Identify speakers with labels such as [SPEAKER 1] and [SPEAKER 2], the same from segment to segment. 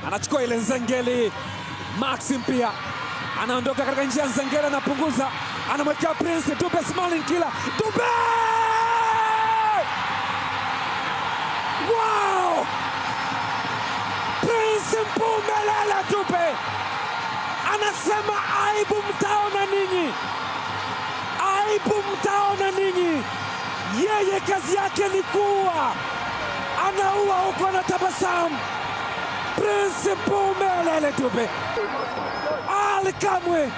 [SPEAKER 1] anachukua ile Nzengeli. Maxim pia anaondoka katika njia ya Nzengeli, anapunguza, anamwekea Prince Dube, smiling killer Dube! Wow! Prince Mpumelelo Dube anasema aibu mtaona ninyi, aibu mtaona ninyi. Yeye kazi yake ni kuua, anaua huko na tabasamu. Prince Mpumelelo Dube. Ali Kamwe,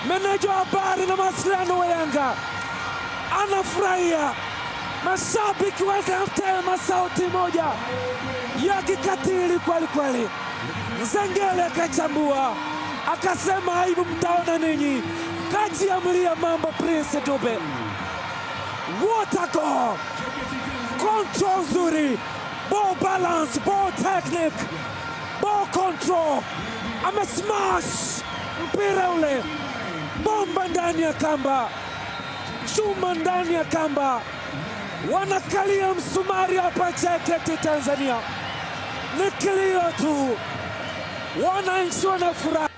[SPEAKER 1] meneja wa habari na mawasiliano wa Yanga, anafurahia. Mashabiki wakatema sauti moja ya kikatili kweli kweli. Nzengeli akachambua, akasema aibu mtaona ninyi, kajiamulia mambo Prince Dube. What a goal! Control zuri, ball balance, ball technique, ball control. Amesmash mpira ule, bomba ndani ya kamba, chuma ndani ya kamba. Wanakalia msumari hapa JKT Tanzania, ni kilio tu, wananchi wanafurahi.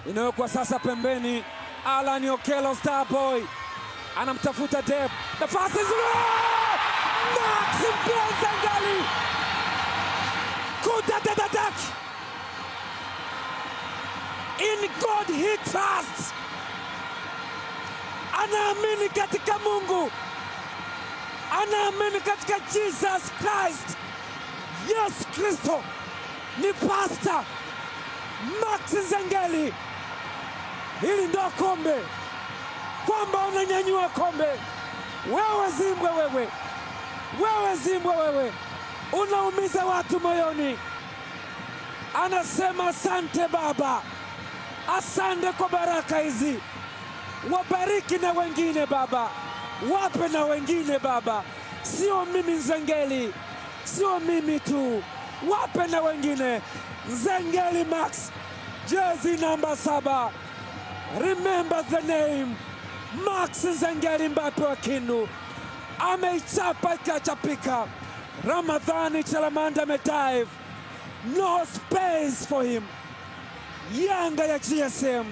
[SPEAKER 1] Inawekwa sasa pembeni, Alan Okello Starboy anamtafuta Deb, nafasi nzuri, Maxim Nzengeli kudadadadak. In God he trusts. Anaamini katika Mungu, anaamini katika Jesus Christ. Yesu Kristo ni pastor. Maxim Nzengeli, hili ndo kombe, kwamba unanyanyua kombe. Wewe Zimbwe, wewe Zimbwe, wewe unaumiza watu moyoni. Anasema asante Baba, asante kwa baraka hizi, wabariki na wengine Baba, wape na wengine Baba, sio mimi Nzengeli, sio mimi tu, wape na wengine. Nzengeli Max, jersey number 7. Remember the name, Max Nzengeli Mbappe wa Kindu. Ameichapa ikachapika. Ramadhani Chalamanda Metaif, no space for him. Yanga ya GSM.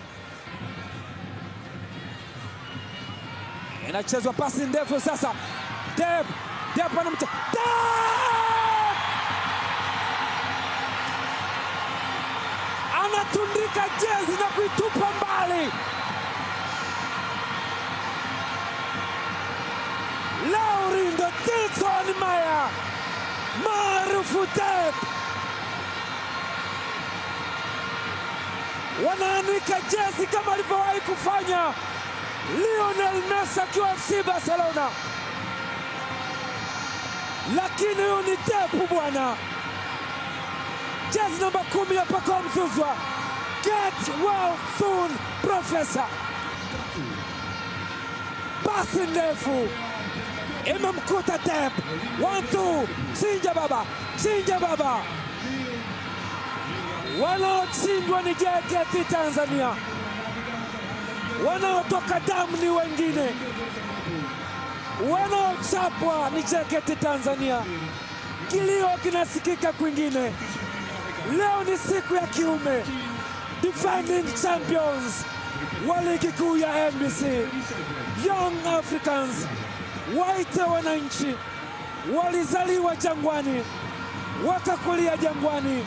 [SPEAKER 1] Inachezwa pasi ndefu sasa. Deb anamcha. Anatundika jezi na kuitupa mbali. Laurindo Tilson Maya, maarufu Deb, wanaanika jezi kama alivyowahi kufanya Lionel Messi akiwa FC Barcelona. Lakini huyu ni Deb bwana. Jezi namba 10 ya Pacome Zouzoua. Get well soon, Professor. Pasi ndefu imemkuta Deb. 1-2, chinja baba. Wanaoshindwa ni JKT Tanzania, wanaotoka damu ni wengine, wanaochapwa ni JKT Tanzania. Kilio kinasikika kwingine. Leo ni siku ya kiume, defending champions wa ligi kuu ya NBC. Young Africans, waite wananchi, walizaliwa Jangwani, wakakulia Jangwani.